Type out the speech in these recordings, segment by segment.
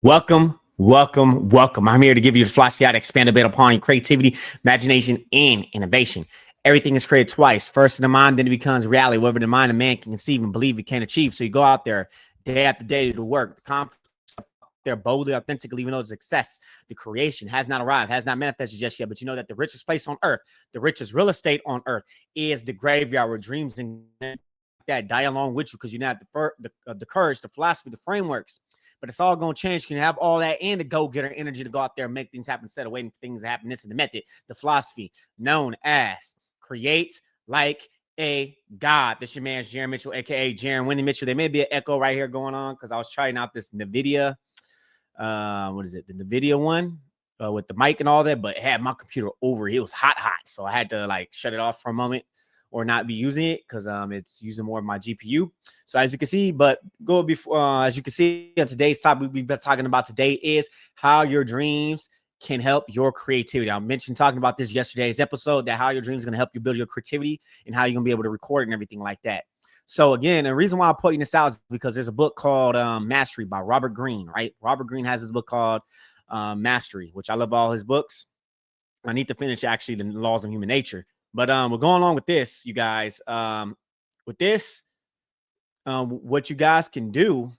Welcome, welcome, welcome. I'm here to give you the philosophy how to expand a bit upon your creativity, imagination, and innovation. Everything is created twice. First in the mind, then it becomes reality. Whatever the mind of man can conceive and believe it can achieve. So you go out there day after day to work. The confidence there boldly, authentically, even though the success, the creation has not arrived, has not manifested just yet. But you know that the richest place on earth, the richest real estate on earth, is the graveyard where dreams and that die along with you because you now have the courage, the philosophy, the frameworks. But it's all going to change. You can have all that and the go-getter energy to go out there and make things happen instead of waiting for things to happen. This is the method, the philosophy known as create like a god. This your man, Jaron Mitchell, a.k.a. Jaron Winnie Mitchell. There may be an echo right here going on because I was trying out this NVIDIA. What is it? The NVIDIA one with the mic and all that, but it had my computer over. It was hot. So I had to like shut it off for a moment or not be using it because it's using more of my GPU. So as you can see, but go before as you can see on today's topic we've been talking about today is how your dreams can help your creativity. I mentioned talking about this yesterday's episode that how your dreams are going to help you build your creativity and how you're going to be able to record and everything like that. So again, the reason why I'm putting this out is because there's a book called Mastery by Robert Greene, right? Robert Greene has this book called Mastery, which I love all his books. I need to finish actually the Laws of Human Nature. But we're going along with this, you guys. With this, what you guys can do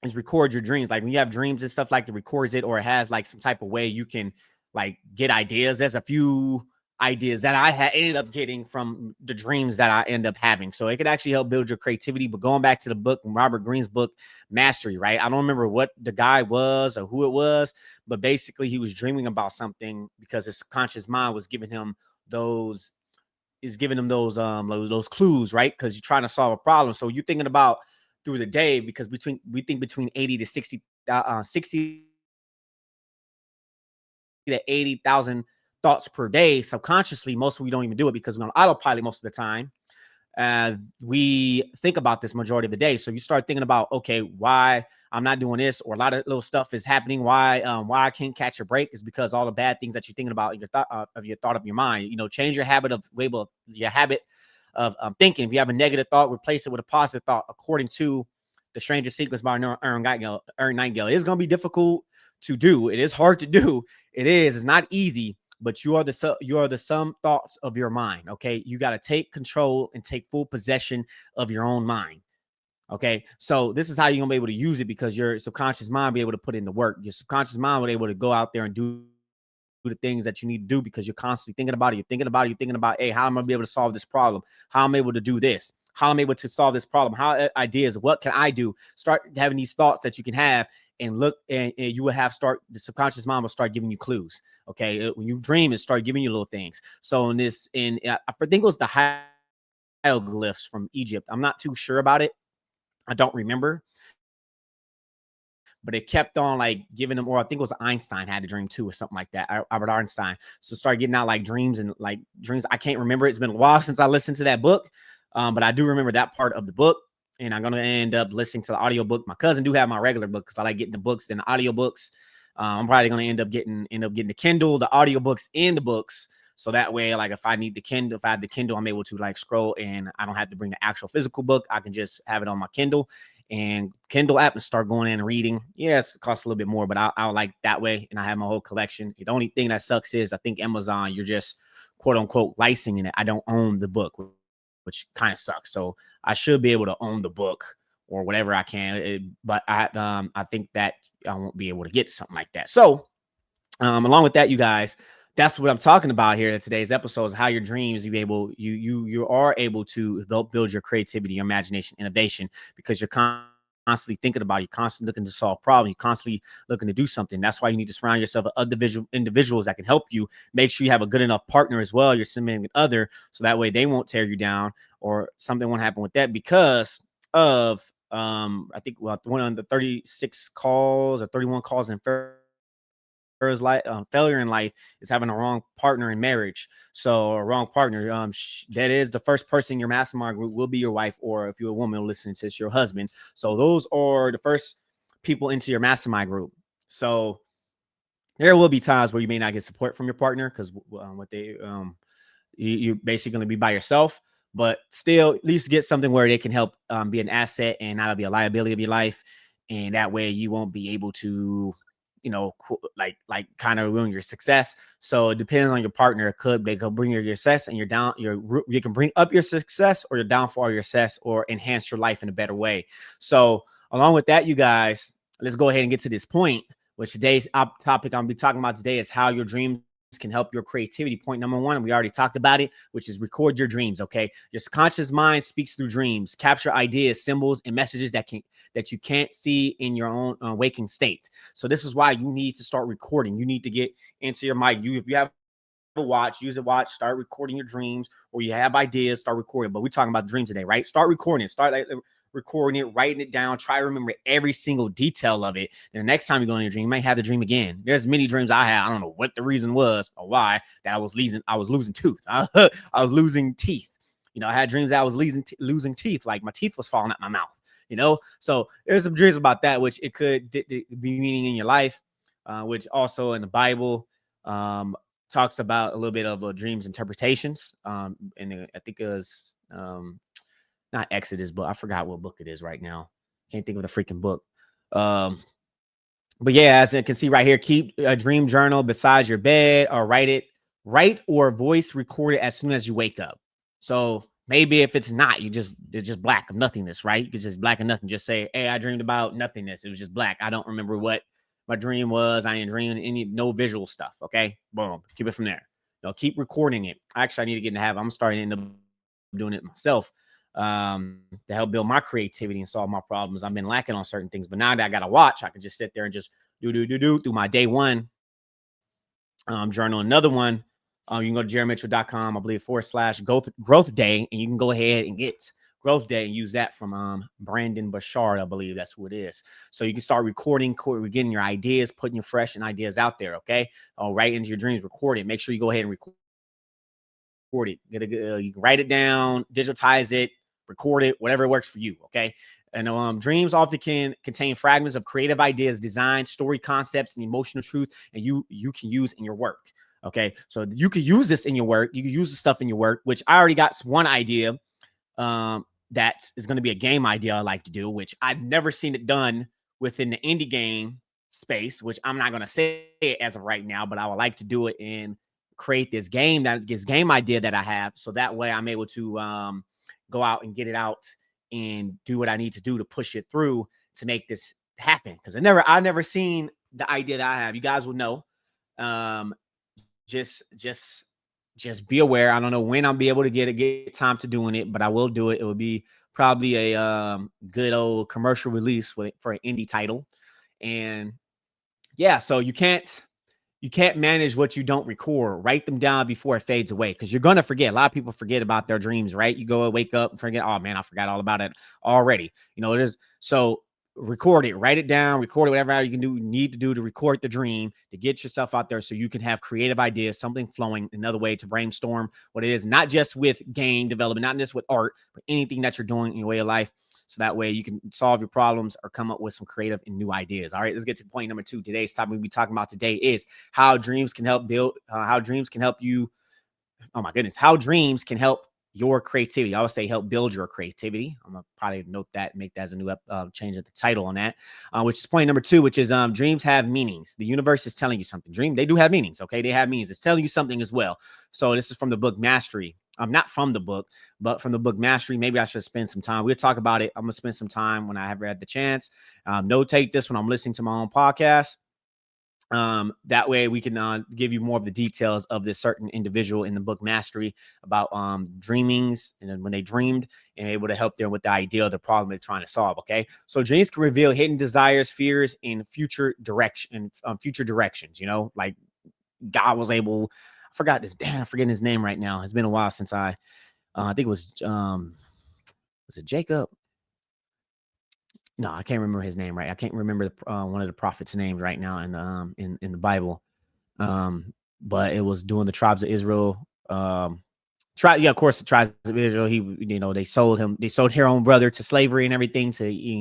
is record your dreams. Like when you have dreams and stuff like that, records it, or it has like some type of way you can like get ideas. There's a few ideas that I had ended up getting from the dreams that I end up having. So it could actually help build your creativity. But going back to the book, Robert Greene's book, Mastery, right? I don't remember what the guy was or who it was, but basically he was dreaming about something because his subconscious mind was giving him those those clues, right? Because you're trying to solve a problem. So you're thinking about through the day, because we think between 80 to 60 to 80,000 thoughts per day subconsciously. Most of we don't even do it because we're on autopilot most of the time. We think about this majority of the day. So you start thinking about, okay, why I'm not doing this, or a lot of little stuff is happening. Why I can't catch a break is because all the bad things that you're thinking about in your thought of your mind. You know, change your habit of thinking. If you have a negative thought, replace it with a positive thought. According to the Stranger Secrets by Aaron Nightingale, it is going to be difficult to do. It is hard to do. It's not easy. But you are the sum thoughts of your mind. Okay, you got to take control and take full possession of your own mind. Okay, so this is how you're gonna be able to use it, because your subconscious mind will be able to put in the work. Your subconscious mind will be able to go out there and do the things that you need to do because you're constantly thinking about it. You're thinking about, hey, how am I gonna be able to solve this problem? How am I able to do this? How am I able to solve this problem? How ideas? What can I do? Start having these thoughts that you can have, and look, and you will have the subconscious mind will start giving you clues. Okay, when you dream, it start giving you little things. So I think it was the hieroglyphs from Egypt. I'm not too sure about it. I don't remember. But it kept on like giving them, or I think it was Einstein had a dream too, or something like that. Albert Einstein. So start getting out like dreams. I can't remember. It's been a while since I listened to that book. But I do remember that part of the book. And I'm going to end up listening to the audiobook. My cousin do have my regular book because I like getting the books and the audiobooks. I'm probably going to end up getting the Kindle, the audiobooks, and the books. So that way, like if I have the Kindle, I'm able to like scroll and I don't have to bring the actual physical book. I can just have it on my Kindle and Kindle app and start going in and reading. Yes, it costs a little bit more, but I like that way. And I have my whole collection. The only thing that sucks is I think Amazon, you're just quote unquote licensing it. I don't own the book, which kind of sucks. So I should be able to own the book or whatever I can. But I think that I won't be able to get something like that. So along with that, you guys, that's what I'm talking about here in today's episode, is how your dreams, you are able to build your creativity, your imagination, innovation, because you're constantly thinking about it. You're constantly looking to solve problems. You're constantly looking to do something. That's why you need to surround yourself with other individuals that can help you. Make sure you have a good enough partner as well, your significant other, so that way they won't tear you down or something won't happen with that because of I think one of the 36 calls or 31 calls in failure in life is having a wrong partner in marriage. So a wrong partner, that is the first person in your mastermind group will be your wife, or if you're a woman listening to this, your husband. So those are the first people into your mastermind group. So there will be times where you may not get support from your partner because you're basically going to be by yourself, but still at least get something where they can help be an asset and not be a liability of your life. and that way you won't be able to, you know, like kind of ruin your success. So depending on your partner, they could bring your success and you can bring up your success or your downfall or your success, or enhance your life in a better way. So along with that, you guys, let's go ahead and get to this point, which today's topic I'm gonna be talking about today is how your dreams can help your creativity. Point number one, we already talked about it, which is record your dreams. Okay, your subconscious mind speaks through dreams. Capture ideas, symbols, and messages that you can't see in your own waking state. So this is why you need to start recording. You need to get into your mic. If you have a watch, use a watch, start recording your dreams, or you have ideas, start recording. But we're talking about dreams today, right? Start recording. Start recording it, writing it down. Try to remember every single detail of it. Then the next time you go in your dream, you might have the dream again. There's many dreams I had. I don't know what the reason was or why, that I was losing tooth. I was losing teeth. You know, I had dreams that I was losing teeth, like my teeth was falling out my mouth. You know, so there's some dreams about that, which it could be meaning in your life, which also in the Bible talks about a little bit of dreams interpretations. And I think it was not Exodus, but I forgot what book it is right now. Can't think of the freaking book. But yeah, as you can see right here, keep a dream journal beside your bed, or write or voice record it as soon as you wake up. So maybe if it's not, it's just black of nothingness, right? You could just black of nothing. Just say, hey, I dreamed about nothingness. It was just black. I don't remember what my dream was. I didn't dream no visual stuff. Okay, boom, keep it from there. You know, keep recording it. Actually, I need to get in the habit. I'm starting to end up doing it myself to help build my creativity and solve my problems. I've been lacking on certain things, but now that I got a watch, I can just sit there and just do through my day one journal. Another one, you can go to jaronmitchell.com, I believe, /growth day, and you can go ahead and get growth day and use that from Brandon Bashard, I believe that's who it is. So you can start recording, getting your ideas, putting your fresh and ideas out there. Okay, right into your dreams, record it. Make sure you go ahead and record it. You can write it down, digitize it, record it, whatever works for you. Okay. And dreams often can contain fragments of creative ideas, design, story concepts, and emotional truth, and you can use in your work. Okay, so you can use this in your work. You can use the stuff in your work, which I already got one idea that is going to be a game idea I like to do, which I've never seen it done within the indie game space, which I'm not going to say it as of right now, but I would like to do it and create this game idea that I have. So that way I'm able to go out and get it out and do what I need to do to push it through to make this happen. Because I've never seen the idea that I have. You guys will know. Just be aware. I don't know when I'll be able to get time to doing it, but I will do it. It will be probably a good old commercial release for an indie title. And yeah, so you can't manage what you don't record. Write them down before it fades away, because you're going to forget. A lot of people forget about their dreams, right? You go wake up and forget, oh man, I forgot all about it already. You know, it is. So record it, write it down, record it, whatever you need to do to record the dream, to get yourself out there so you can have creative ideas, something flowing, another way to brainstorm what it is, not just with game development, not just with art, but anything that you're doing in your way of life. So that way you can solve your problems or come up with some creative and new ideas. All right, let's get to point number 2. Today's topic we'll be talking about today is how dreams can help you. Oh my goodness, how dreams can help your creativity. I would say help build your creativity. I'm gonna probably note that, make that as a new change of the title on that, which is point number 2, which is dreams have meanings. The universe is telling you something. They do have meanings. Okay, they have meanings. It's telling you something as well. So this is from the book Mastery. Not from the book, but from the book Mastery. Maybe I should spend some time. We'll talk about it. I'm gonna spend some time when I have had the chance. Notate this when I'm listening to my own podcast. That way we can give you more of the details of this certain individual in the book Mastery about dreamings, and then when they dreamed, and able to help them with the idea of the problem they're trying to solve. Okay, so dreams can reveal hidden desires, fears, and future directions. You know, like God was able. I'm forgetting his name right now. It's been a while since I think it was it Jacob? No, I can't remember his name, right? I can't remember one of the prophets' names right now in the Bible. But it was during the tribes of Israel. Of course, the tribes of Israel. They sold their own brother to slavery and everything.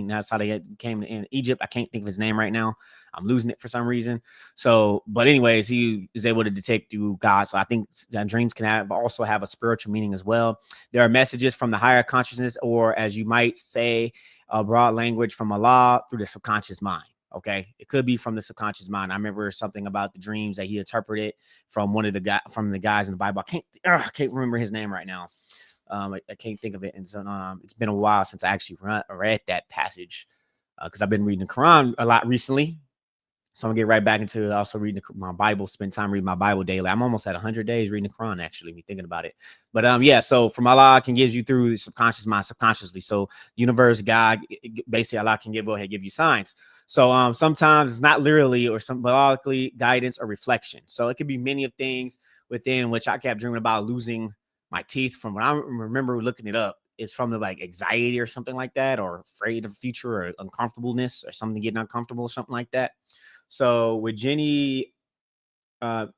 That's how they came in Egypt. I can't think of his name right now. I'm losing it for some reason. So, but anyways, he is able to detect through God. So I think that dreams can also have a spiritual meaning as well. There are messages from the higher consciousness, or as you might say, broad language from Allah through the subconscious mind. Okay, it could be from the subconscious mind. I remember something about the dreams that he interpreted from one of the guys in the Bible. I can't remember his name right now. I can't think of it, and so it's been a while since I actually read that passage because I've been reading the Quran a lot recently. So I'm gonna get right back into also reading my Bible, spend time reading my Bible daily. I'm almost at 100 days reading the Quran, actually, me thinking about it. But yeah, so from Allah can give you through the subconscious mind, subconsciously. So universe, God, basically Allah can give you signs. So sometimes it's not literally or symbolically guidance or reflection. So it could be many of things within which I kept dreaming about losing my teeth. From when I remember looking it up, it's from the like anxiety or something like that, or afraid of the future or uncomfortableness or something getting uncomfortable or something like that. So with Jenny Davdo,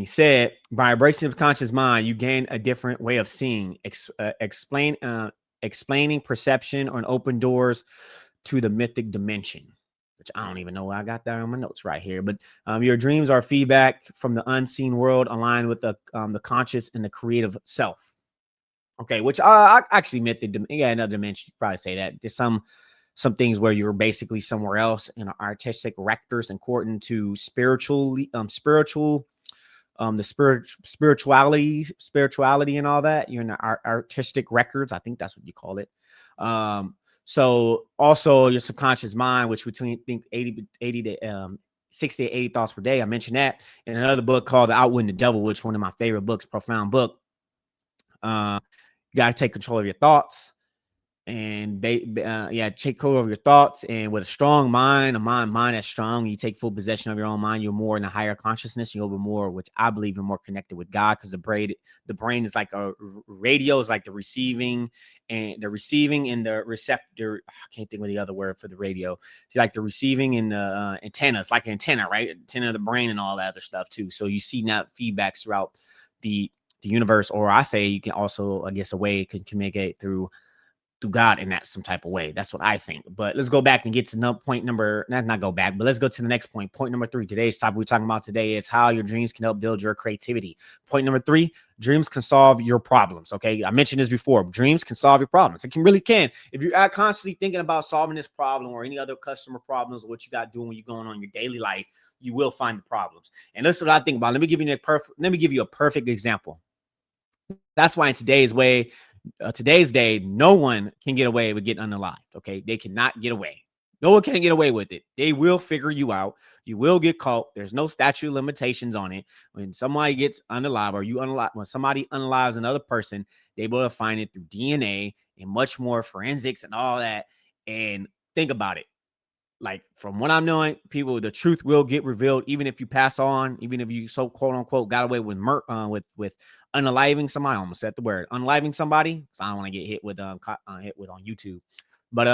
said by embracing the conscious mind, you gain a different way of seeing, explaining perception or open doors to the mythic dimension, which I don't even know why I got that on my notes right here. But your dreams are feedback from the unseen world aligned with the conscious and the creative self. Okay, which I actually mythic, another dimension. You probably say that. There's some things where you're basically somewhere else in artistic vectors according to spirituality and all that. You're in the artistic records. I think that's what you call it. So also your subconscious mind, which between 80 to 60 to 80 thoughts per day. I mentioned that in another book called The Outwitting the Devil, which is one of my favorite books, profound book. You got to take control of your thoughts and take control of your thoughts. And with a strong mind, a mind that's strong, you take full possession of your own mind. You're more in a higher consciousness. You'll be more, which I believe, you're more connected with God, because the brain is like a radio, is like the receiving and the receptor. I can't think of the other word for the radio. It's like the receiving and the antenna. It's like an antenna, right? Antenna of the brain and all that other stuff too. So you see now feedbacks throughout the universe, or I say you can also, I guess, a way it can communicate through God in that some type of way. That's what I think. But let's go back and get to not go back, but let's go to the next point. Point number 3. Today's topic we're talking about today is how your dreams can help build your creativity. Point number 3, dreams can solve your problems. Okay. I mentioned this before. Dreams can solve your problems. It really can. If you're constantly thinking about solving this problem or any other customer problems or what you got doing when you're going on your daily life, you will find the problems. And that's what I think about. Let me give you a perfect example. That's why in today's day, no one can get away with getting unalived. Okay, they cannot get away. No one can get away with it. They will figure you out. You will get caught. There's no statute of limitations on it. When somebody gets unalive, or when somebody unalives another person, they will find it through DNA and much more forensics and all that. And think about it. Like, from what I'm knowing, people, the truth will get revealed, even if you pass on, even if you quote unquote got away with with unaliving somebody. I almost said the word unaliving somebody, so I don't want to get hit with on YouTube. But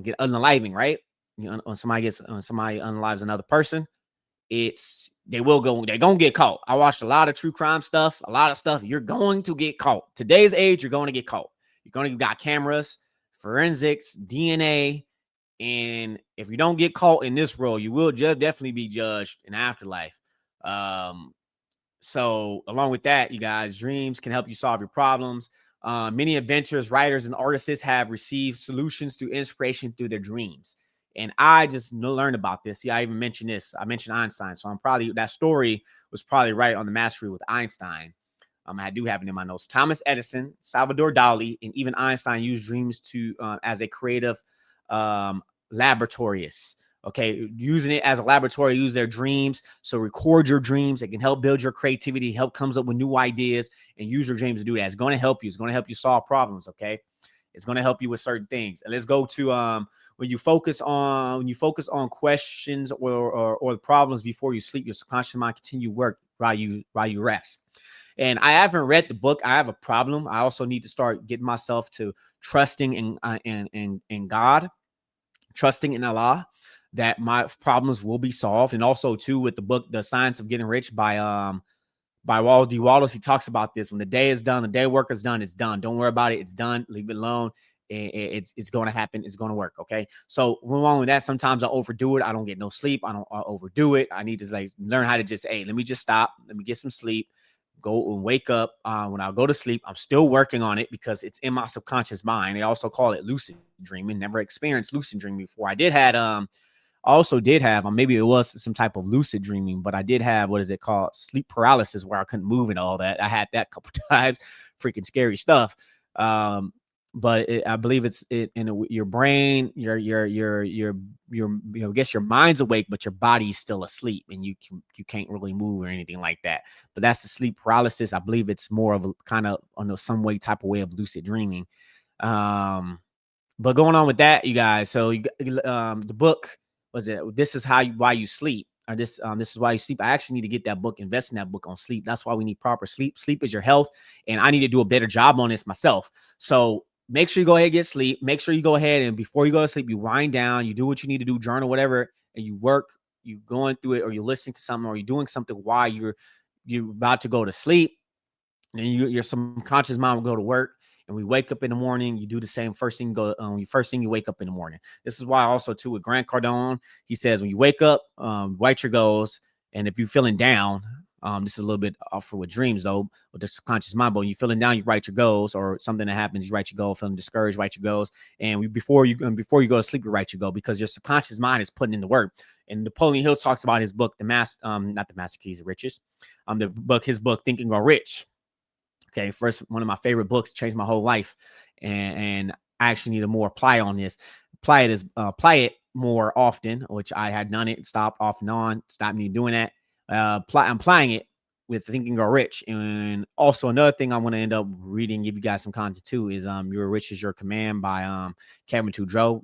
get unaliving, right? When somebody unalives another person, they're gonna get caught. I watched a lot of true crime stuff, a lot of stuff. You're going to get caught. Today's age, you're going to get caught. You got cameras, forensics, DNA. And if you don't get caught in this world, you will definitely be judged in afterlife. So along with that, you guys, dreams can help you solve your problems. Many inventors, writers, and artists have received solutions through inspiration through their dreams. And I just learned about this. See, I even mentioned this. I mentioned Einstein. So that story was probably right on the mastery with Einstein. I do have it in my notes. Thomas Edison, Salvador Dali, and even Einstein used dreams as a creative laboratories. Okay, using it as a laboratory, use their dreams. So record your dreams. It can help build your creativity, help comes up with new ideas, and use your dreams to do that. It's going to help you. It's going to help you solve problems. Okay, it's going to help you with certain things. And let's go to when you focus on questions or the problems before you sleep, your subconscious mind continue work while you rest. And I haven't read the book. I have a problem. I also need to start getting myself to trusting in God, trusting in Allah, that my problems will be solved. And also too, with the book, The Science of Getting Rich by Wallace D. Wallace, he talks about this. When the day is done, the day work is done, it's done. Don't worry about it. It's done. Leave it alone. It's going to happen. It's going to work. Okay. So along with that, sometimes I overdo it. I don't get no sleep. I overdo it. I need to learn how to just, let me just stop. Let me get some sleep. go and wake up. When I go to sleep, I'm still working on it because it's in my subconscious mind. They also call it lucid dreaming. Never experienced lucid dreaming before. I also did have, maybe it was some type of lucid dreaming, but I did have, what is it called? Sleep paralysis, where I couldn't move and all that. I had that a couple times, freaking scary stuff. But I believe it's in your brain, I guess your mind's awake, but your body's still asleep, and you can't really move or anything like that. But that's the sleep paralysis. I believe it's more of a kind of some way type of way of lucid dreaming. But going on with that, you guys. So the book was it? This is why you sleep, or this is why you sleep. I actually need to get that book, invest in that book on sleep. That's why we need proper sleep. Sleep is your health, and I need to do a better job on this myself. So make sure you go ahead and get sleep. Make sure you go ahead and before you go to sleep, you wind down, you do what you need to do, journal, whatever, and you work. You going through it, or you're listening to something, or you're doing something while you're about to go to sleep. And your subconscious mind will go to work. And we wake up in the morning, you do the same. First thing you wake up in the morning. This is why also too with Grant Cardone, he says when you wake up, write your goals. And if you're feeling down, this is a little bit off with dreams though, with the subconscious mind. But when you're feeling down, you write your goals, or something that happens, you write your goal. Feeling discouraged, write your goals. And before you go to sleep, you write your goal, because your subconscious mind is putting in the work. And Napoleon Hill talks about his book, not the Master Keys of Riches, his book Think and Grow Rich. Okay, first, one of my favorite books, changed my whole life, and I actually need to more apply it more often, which I had done it, stopped off and on, stopped me doing that. I'm applying it with Think and Grow Rich. And also another thing I'm going to end up reading, give you guys some content too, is Your Rich is Your Command by Kevin Trudeau.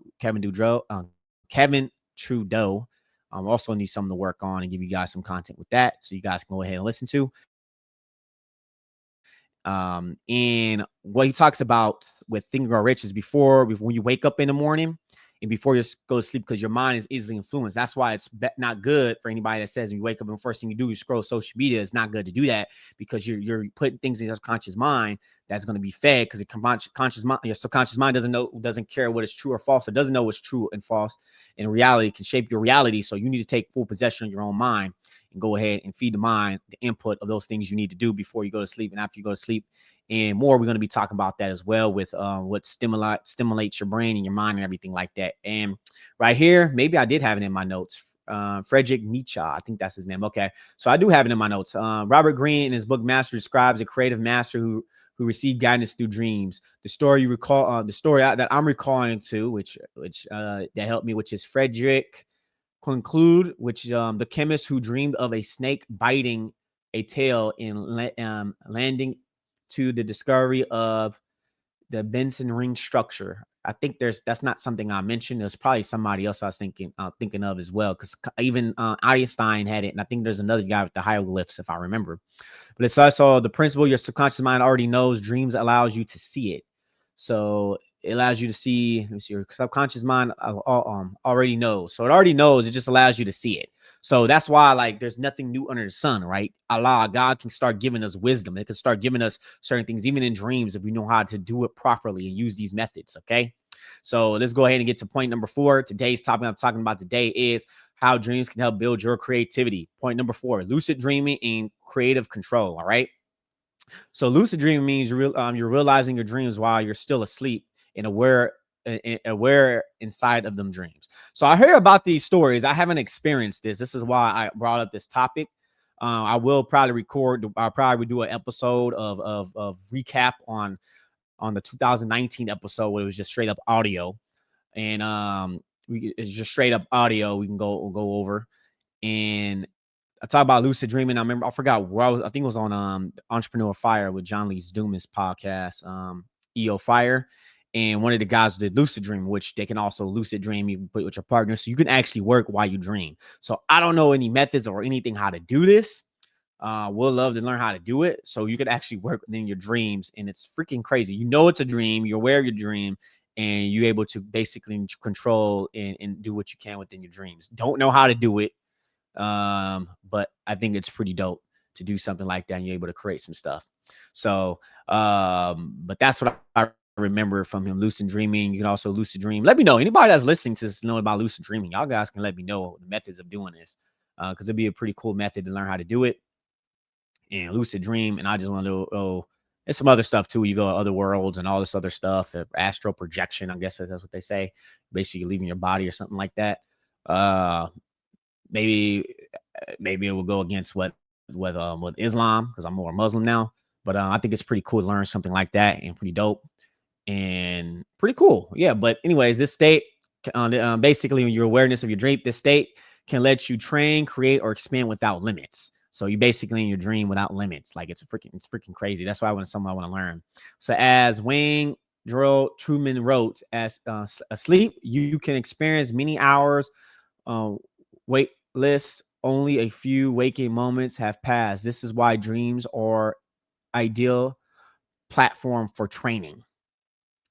Also need something to work on and give you guys some content with that, so you guys can go ahead and listen to. And what he talks about with Think and Grow Rich is before when you wake up in the morning and before you go to sleep, because your mind is easily influenced. That's why it's not good for anybody that says when you wake up and the first thing you do is scroll social media. It's not good to do that, because you're putting things in your subconscious mind that's going to be fed, because your subconscious mind doesn't care what is true or false. It doesn't know what's true and false. In reality, it can shape your reality. So you need to take full possession of your own mind and go ahead and feed the mind the input of those things you need to do before you go to sleep and after you go to sleep. And more, we're going to be talking about that as well, with what stimulates your brain and your mind and everything like that. And right here, maybe I did have it in my notes. Friedrich Nietzsche, I think that's his name. Okay, so I do have it in my notes. Robert Greene, in his book Master, describes a creative master who received guidance through dreams. The story you recall, the story that I'm recalling to, which that helped me, which is Frederick Conclude, which the chemist who dreamed of a snake biting a tail and landing to the discovery of the Benson ring structure. I think that's not something I mentioned. There's probably somebody else I was thinking of as well, because even Einstein had it, and I think there's another guy with the hieroglyphs, if I remember. But it's also the principle your subconscious mind already knows. Dreams allows you to see it. So it allows you to see, your subconscious mind already knows. So it already knows. It just allows you to see it. So that's why, like, there's nothing new under the sun, right? God can start giving us wisdom. It can start giving us certain things, even in dreams, if we know how to do it properly and use these methods, okay? So let's go ahead and get to point number 4. Today's topic I'm talking about today is how dreams can help build your creativity. Point number 4, lucid dreaming and creative control, all right? So lucid dreaming means you're realizing your dreams while you're still asleep and aware inside of them dreams. So I hear about these stories. I haven't experienced this. This is why I brought up this topic. I will probably I'll probably do an episode of recap on the 2019 episode where it was just straight up audio, and it's just straight up audio. We can go over, and I talk about lucid dreaming. I forgot where I was. I think it was on Entrepreneur Fire with John Lee Dumas podcast, EO Fire. And one of the guys did lucid dream, which they can also lucid dream. You can put it with your partner, so you can actually work while you dream. So I don't know any methods or anything how to do this. We'll love to learn how to do it, so you can actually work within your dreams. And it's freaking crazy. You know it's a dream. You're aware of your dream, and you're able to basically control and do what you can within your dreams. Don't know how to do it, but I think it's pretty dope to do something like that, and you're able to create some stuff. So, but that's what I remember from him, lucid dreaming. You can also lucid dream. Let me know, anybody that's listening to this know about lucid dreaming. Y'all guys can let me know the methods of doing this, because it'd be a pretty cool method to learn how to do it. and lucid dream. And I just want to oh, and some other stuff too. You go to other worlds and all this other stuff. Astral projection, I guess that's what they say. Basically, leaving your body or something like that. Uh, maybe maybe it will go against with Islam because I'm more Muslim now. But I think it's pretty cool to learn something like that and pretty dope and pretty cool. Yeah. But anyways, this state, basically, your awareness of your dream, this state can let you train, create, or expand without limits. So you basically in your dream without limits. Like it's freaking crazy. That's why I want something I want to learn. So as Wayne Drill Truman wrote, as asleep, you can experience many hours. Waitlist, only a few waking moments have passed. This is why dreams are ideal platform for training.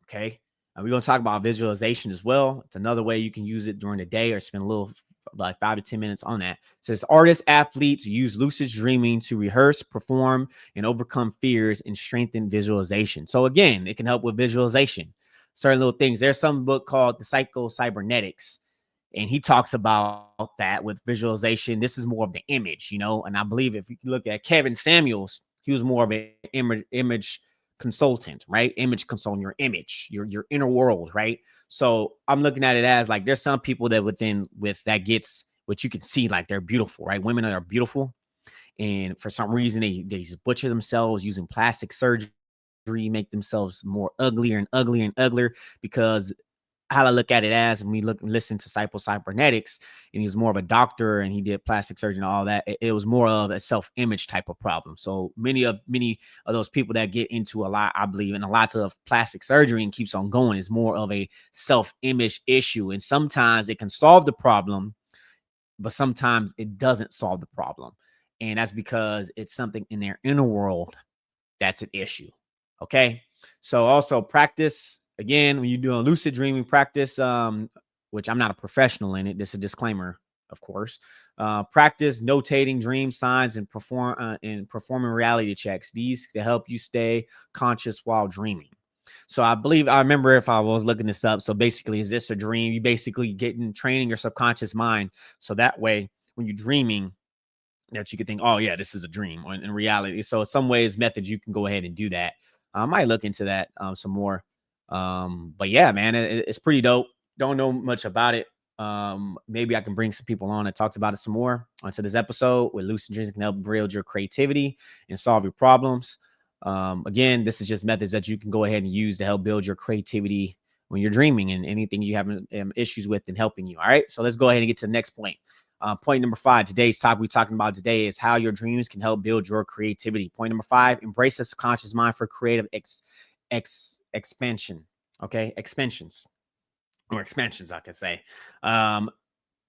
Okay. We're going to talk about visualization as well. It's another way you can use it during the day or spend a little, like 5 to 10 minutes on that. It says artists, athletes use lucid dreaming to rehearse, perform, and overcome fears and strengthen visualization. So again, it can help with visualization. Certain little things. There's some book called The Psycho-Cybernetics, and he talks about that with visualization. This is more of the image, and I believe if you look at Kevin Samuels, he was more of an image consultant, right? Image consultant, your image, your inner world, right? So I'm looking at it as like there's some people that with that gets what you can see, like they're beautiful, right? Women that are beautiful, and for some reason they just butcher themselves using plastic surgery, make themselves more uglier and uglier and uglier because how I look at it as, and we listen to Psycho-Cybernetics, and he's more of a doctor and he did plastic surgery and all that. It was more of a self-image type of problem. So many of those people that get into a lot, I believe, in a lot of plastic surgery and keeps on going is more of a self-image issue. And sometimes it can solve the problem, but sometimes it doesn't solve the problem. And that's because it's something in their inner world that's an issue. Okay. So also practice. Again, when you do a lucid dreaming practice, which I'm not a professional in it, this is a disclaimer, of course. Practice notating dream signs and performing reality checks. These to help you stay conscious while dreaming. So I remember if I was looking this up. So basically, is this a dream? You basically training your subconscious mind. So that way, when you're dreaming, that you could think, oh yeah, this is a dream in reality. So in some ways, methods you can go ahead and do that. I might look into that some more. But yeah, man, it's pretty dope. Don't know much about it. Maybe I can bring some people on that talks about it some more onto this episode where lucid dreams can help build your creativity and solve your problems. Again, this is just methods that you can go ahead and use to help build your creativity when you're dreaming and anything you have issues with and helping you. All right. So let's go ahead and get to the next point. Point number 5, today's topic we're talking about today is how your dreams can help build your creativity. Point number 5, embrace the subconscious mind for creative expansion. Okay, expansions, I can say.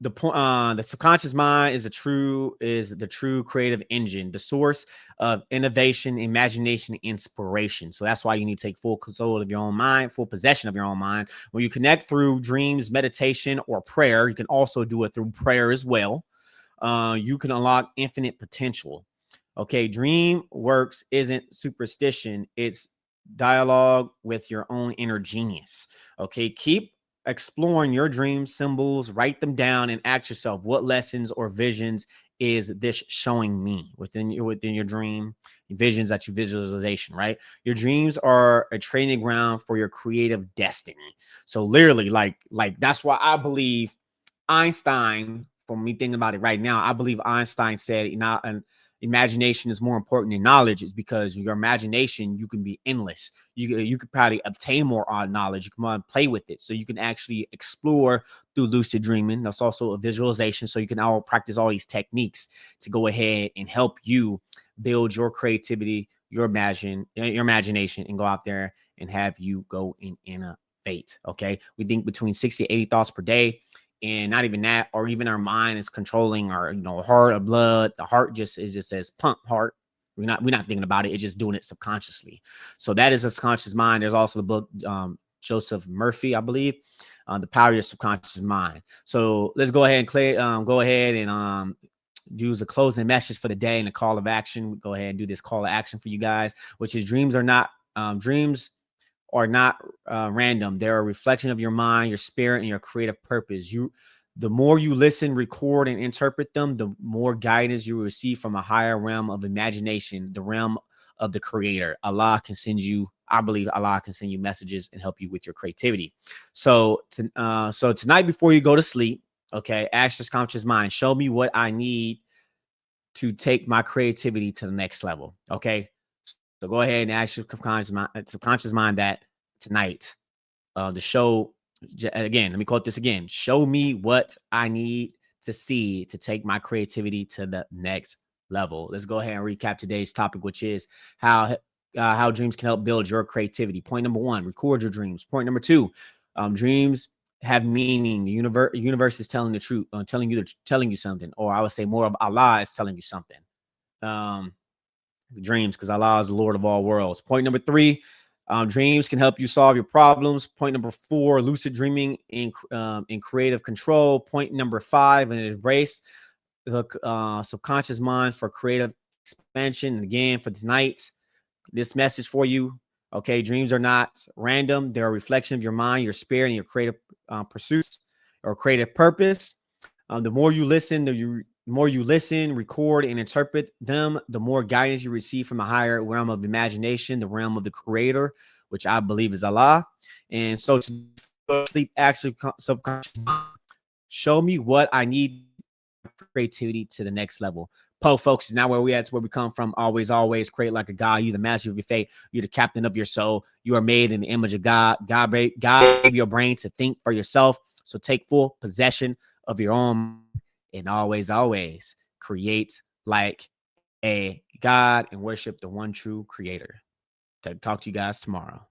The subconscious mind is the true creative engine, the source of innovation, imagination, inspiration. So that's why you need to take full control of your own mind, full possession of your own mind. When you connect through dreams, meditation, or prayer, you can also do it through prayer as well. You can unlock infinite potential. Okay, dream works isn't superstition, it's dialogue with your own inner genius. Okay, keep exploring your dream symbols, write them down, and ask yourself, what lessons or visions is this showing me within your dream visions that you visualization, right? Your dreams are a training ground for your creative destiny. So literally, like that's why I believe Einstein, for me thinking about it right now, I believe Einstein said, imagination is more important than knowledge, is because your imagination, you can be endless. You could probably obtain more knowledge. You can play with it. So you can actually explore through lucid dreaming. That's also a visualization. So you can all practice all these techniques to go ahead and help you build your creativity, your imagination, and go out there and have you go and innovate. Okay. We think between 60 to 80 thoughts per day. And not even that, or even our mind is controlling our, heart or blood. The heart just says pump heart. We're not thinking about it. It's just doing it subconsciously. So that is a subconscious mind. There's also the book, Joseph Murphy, I believe, The Power of Your Subconscious Mind. So let's go ahead and use a closing message for the day and a call of action. Go ahead and do this call of action for you guys, which is dreams are not random. They're a reflection of your mind, your spirit, and your creative purpose. The more you listen, record, and interpret them, the more guidance you will receive from a higher realm of imagination, the realm of the creator. Allah can send you, I believe Allah can send you messages and help you with your creativity. So tonight before you go to sleep, okay, ask your conscious mind, show me what I need to take my creativity to the next level. Okay. So go ahead and ask your subconscious mind that tonight. The show, again, let me quote this again. Show me what I need to see to take my creativity to the next level. Let's go ahead and recap today's topic, which is how dreams can help build your creativity. Point number one, record your dreams. Point number two, dreams have meaning. The universe is telling the truth, telling you something, or I would say more of Allah is telling you something. Dreams, because Allah is the Lord of all worlds. Point number three, dreams can help you solve your problems. Point number four, lucid dreaming in creative control. Point number five, and embrace the subconscious mind for creative expansion. And again, for tonight, this message for you. Okay, dreams are not random. They're a reflection of your mind, your spirit, and your creative pursuits or creative purpose. The more you listen, the more you listen, record, and interpret them, the more guidance you receive from a higher realm of imagination, the realm of the creator, which I believe is Allah. And so to sleep, actually, subconscious, show me what I need creativity to the next level. Folks, is not where we at. It's where we come from. Always create like a God. You're the master of your fate. You're the captain of your soul. You are made in the image of God. God gave your brain to think for yourself. So take full possession of your own and always create like a God and worship the one true creator. Talk to you guys tomorrow.